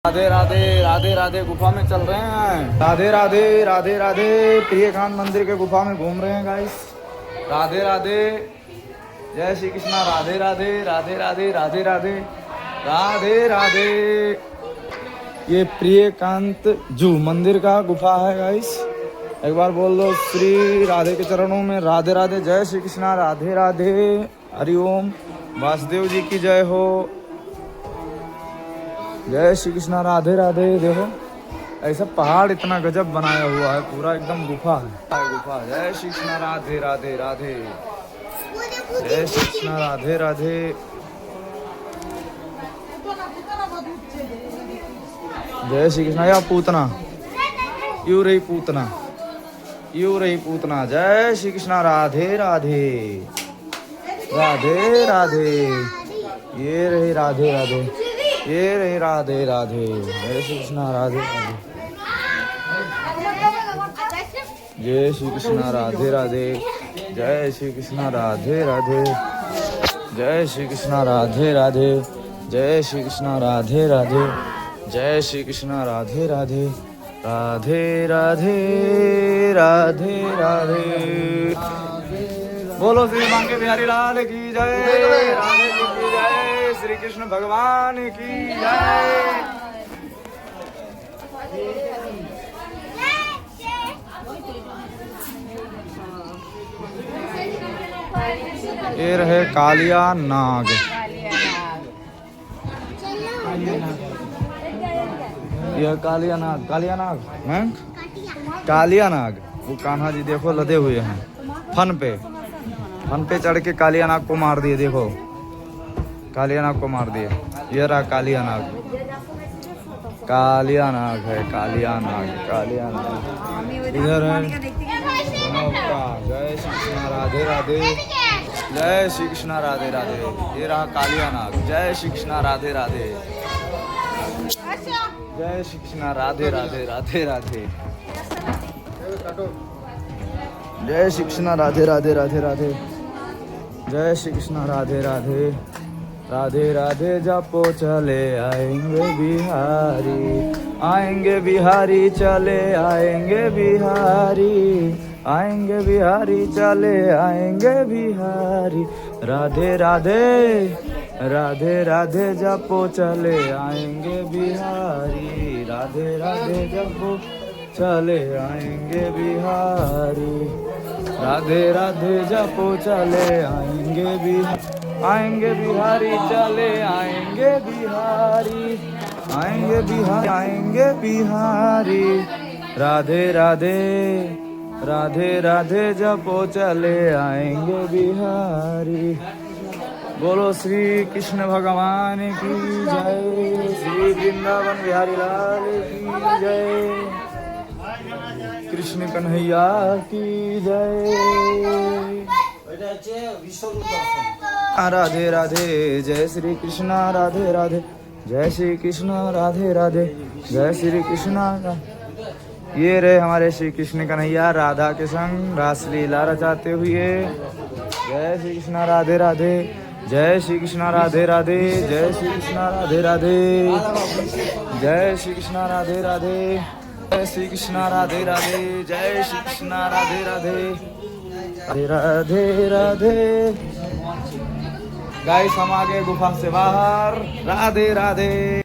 राधे राधे राधे राधे गुफा में चल रहे हैं। राधे राधे राधे राधे प्रियकांत मंदिर के गुफा में घूम रहे हैं गाइस। राधे राधे जय श्री कृष्णा। राधे राधे राधे राधे राधे राधे राधे राधे। ये प्रियकांत जू मंदिर का गुफा है गाइस। एक बार बोल दो श्री राधे के चरणों में राधे राधे। जय श्री कृष्णा। राधे राधे। हरिओम। वासुदेव जी की जय हो। जय श्री कृष्णा। राधे राधे। देखो ऐसा पहाड़ इतना गजब बनाया हुआ है, पूरा एकदम गुफा है। गुफा। जय श्री कृष्णा। राधे राधे राधे। जय श्री कृष्णा। राधे राधे। जय श्री कृष्णा। या पूतना यू रही पूतना, यू रही पूतना। जय श्री कृष्णा। राधे राधे राधे राधे। ये रही राधे राधे, ये रही राधे राधे। जय श्री कृष्णा। राधे राधे। जय श्री कृष्णा। राधे राधे। जय श्री कृष्णा। राधे राधे। जय श्री कृष्णा। राधे राधे। जय श्री कृष्णा। राधे राधे। जय श्री कृष्णा। राधे राधे। राधे राधे राधे राधे। बोलो श्री मांगे बिहारी लाल की जय। राधे जी की जय। श्री कृष्ण भगवान की जय। ये रहे कालिया नाग। यह कालिया नाग, कालिया नाग हैं? कालिया नाग। वो कान्हा जी देखो लदे हुए हैं फन पे चढ़ के कालिया नाग को मार दिए। देखो कालिया नाग को मार दिए। ये रहा कालिया नाग। कालिया नाग है, कालिया नाग, कालिया नाग। इधर है। जय श्री कृष्णा। राधे राधे। जय श्री कृष्णा। राधे राधे। ये रहा कालिया नाग। जय श्री कृष्णा। राधे राधे। जय श्री कृष्णा। राधे राधे राधे राधे। जय श्री कृष्णा। राधे राधे राधे राधे। जय श्री कृष्णा। राधे राधे। राधे राधे जपो चले आएंगे बिहारी, आएंगे बिहारी चले आएंगे बिहारी, आएंगे बिहारी चले आएंगे बिहारी। राधे राधे राधे राधे जपो चले आएंगे बिहारी, राधे राधे जपो चले आएंगे बिहारी। राधे राधे जपो चले आएंगे बिहारी, आएंगे बिहारी चले आएंगे बिहारी, आएंगे बिहारी आएंगे बिहारी। राधे राधे राधे राधे जपो चले आएंगे बिहारी। बोलो श्री कृष्ण भगवान की जय। श्री वृंदावन बिहारी लाल की जय। कृष्ण कन्हैया की जय। राधे राधे। जय श्री कृष्णा। राधे राधे। जय श्री कृष्णा। राधे राधे। जय श्री कृष्णा। ये रहे हमारे श्री कृष्ण कन्हैया राधा के संग रासलीला रचाते हुए। जय श्री कृष्णा। राधे राधे। जय श्री कृष्णा। राधे राधे। जय श्री कृष्णा। राधे राधे। जय श्री कृष्णा। राधे राधे। जय श्री कृष्णा। राधे राधे। जय श्री कृष्णा। राधे राधे। राधे राधे राधे। गाइस हम आ गए गुफा से बाहर। राधे राधे।